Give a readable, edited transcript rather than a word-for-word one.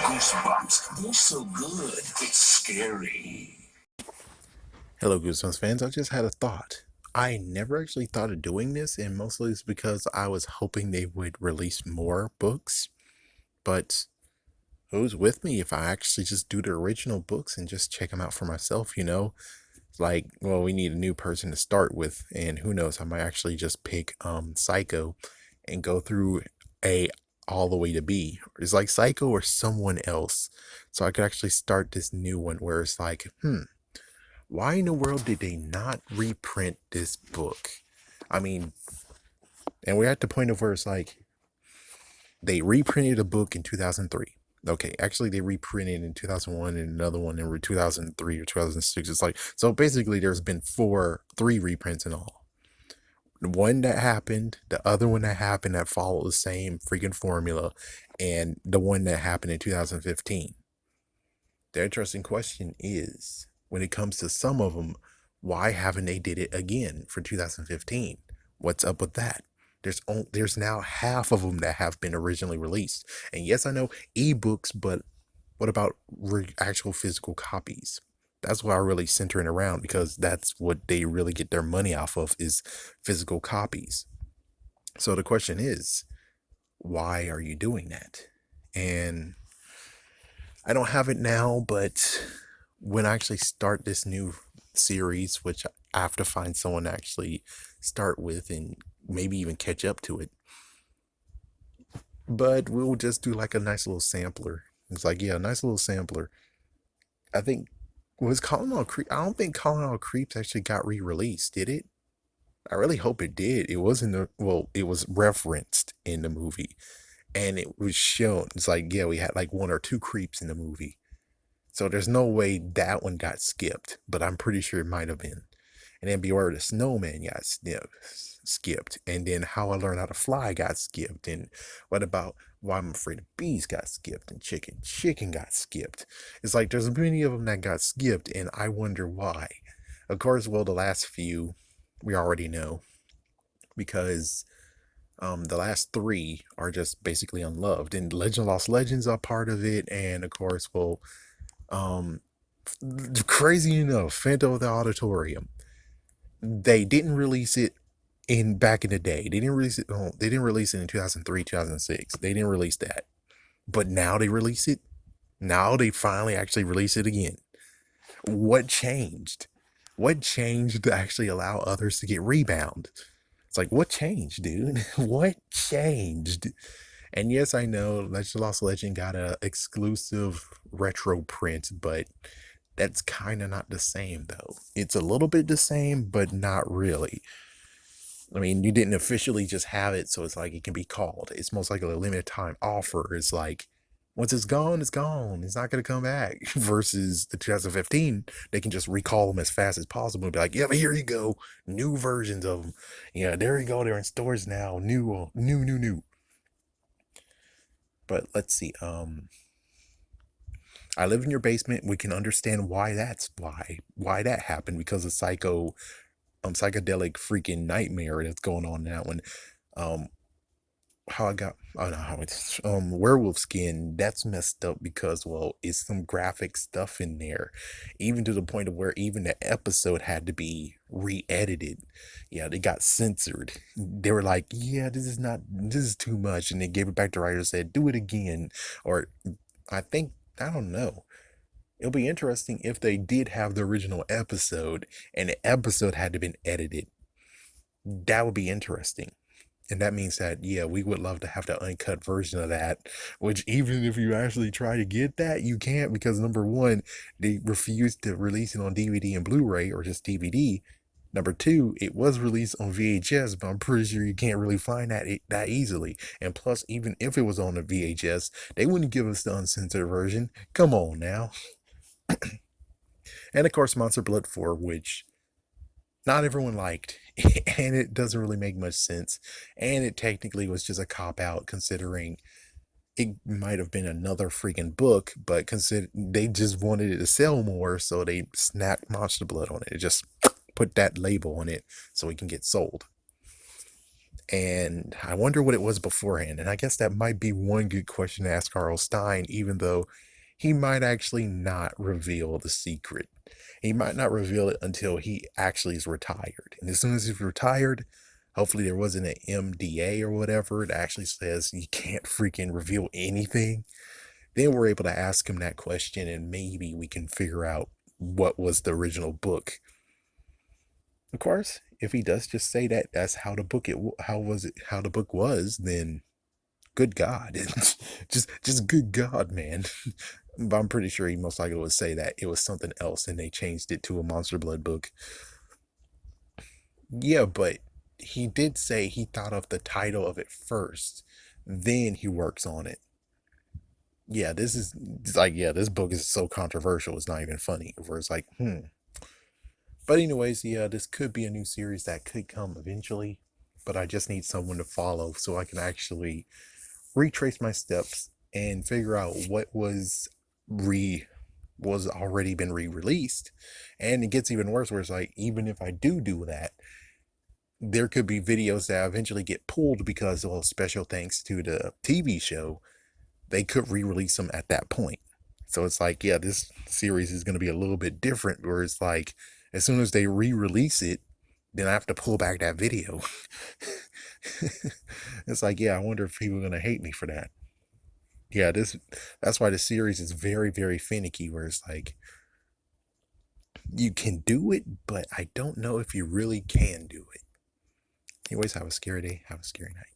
Goosebumps. They're so good, it's scary. Hello, Goosebumps fans. I just had a thought. I never actually thought of doing this, and mostly it's because I was hoping they would release more books. But who's with me if I actually just do the original books and just check them out for myself, you know? Like, well, we need a new person to start with, and who knows, I might actually just pick Psycho and go through A all the way to B. It's like Psycho or someone else. So I could actually start this new one where it's like, why in the world did they not reprint this book? I mean, and we're at the point of where it's like they reprinted a book in 2003. Okay, actually they reprinted in 2001 and another one in 2003 or 2006. It's like, so basically there's been three reprints in all. One that happened, the other one that happened that followed the same freaking formula, and the one that happened in 2015. The interesting question is, when it comes to some of them, why haven't they did it again for 2015? What's up with that? There's now half of them that have been originally released. And yes, I know ebooks, but what about actual physical copies? That's what I really centering around, because that's what they really get their money off of, is physical copies. So the question is, why are you doing that? And I don't have it now, but when I actually start this new series, which I have to find someone to actually start with and maybe even catch up to it. But we'll just do like a nice little sampler. It's like, yeah, a nice little sampler. I think was Calling All Creep. I don't think Calling All Creeps actually got re-released, did it? I really hope it did. It wasn't it was referenced in the movie and it was shown. It's like, yeah, we had like one or two creeps in the movie. So there's no way that one got skipped, but I'm pretty sure it might have been. And then Beware the Snowman got skipped. And then How I Learned How to Fly got skipped. And what about Why I'm Afraid of Bees got skipped. And Chicken got skipped. It's like there's many of them that got skipped, and I wonder why. Of course, well, the last few we already know, because the last three are just basically unloved. And Legend of Lost Legends are part of it. And of course, well, um, crazy enough, Phantom of the Auditorium. They didn't release it in back in the day. They didn't release it. Oh, they didn't release it in 2003, 2006. They didn't release that. But now they release it. Now they finally actually release it again. What changed? What changed to actually allow others to get rebound? It's like, what changed, dude? What changed? And yes, I know Legend Lost Legend got a exclusive retro print, but that's kind of not the same though. It's a little bit the same, but not really. I mean, you didn't officially just have it, so it's like it can be called. It's most likely a limited time offer. It's like once it's gone, it's gone. It's not going to come back. Versus the 2015, they can just recall them as fast as possible and be like, "Yeah, but here you go, new versions of them. Yeah, there you go. They're in stores now. New. But let's see. I Live in Your Basement. We can understand why that happened, because of psychedelic freaking nightmare that's going on now. And um how I got I don't know how it's werewolf skin, that's messed up because, well, it's some graphic stuff in there, even to the point of where even the episode had to be re-edited. Yeah, they got censored. They were like, yeah, this is too much, and they gave it back to writer, said do it again. Or I think, I don't know. It'll be interesting if they did have the original episode and the episode had to been edited. That would be interesting. And that means that, yeah, we would love to have the uncut version of that, which even if you actually try to get that, you can't, because number one, they refused to release it on DVD and Blu-ray, or just DVD. Number two, it was released on VHS, but I'm pretty sure you can't really find that easily. And plus, even if it was on the VHS, they wouldn't give us the uncensored version. Come on now. And of course, Monster Blood 4, which not everyone liked, and it doesn't really make much sense. And it technically was just a cop out, considering it might have been another freaking book, but consider they just wanted it to sell more, so they snapped Monster Blood on it. It just put that label on it so it can get sold. And I wonder what it was beforehand. And I guess that might be one good question to ask Carl Stein, even though he might actually not reveal the secret. He might not reveal it until he actually is retired. And as soon as he's retired, hopefully there wasn't an MDA or whatever that actually says you can't freaking reveal anything. Then we're able to ask him that question and maybe we can figure out what was the original book. Of course, if he does just say that that's how the book how the book was, then good God. just good God, man. But I'm pretty sure he most likely would say that it was something else and they changed it to a Monster Blood book. Yeah, but he did say he thought of the title of it first, then he works on it. Yeah, this is like, yeah, this book is so controversial, it's not even funny. Where it's like, But anyways, yeah, this could be a new series that could come eventually, but I just need someone to follow so I can actually retrace my steps and figure out what was already been re-released. And it gets even worse where it's like, even if I do that, there could be videos that eventually get pulled because, well, special thanks to the TV show, they could re-release them at that point. So it's like, yeah, this series is going to be a little bit different where it's like, as soon as they re-release it, then I have to pull back that video. It's like, yeah, I wonder if people are going to hate me for that. Yeah, that's why the series is very, very finicky where it's like, you can do it, but I don't know if you really can do it. Anyways, have a scary day. Have a scary night.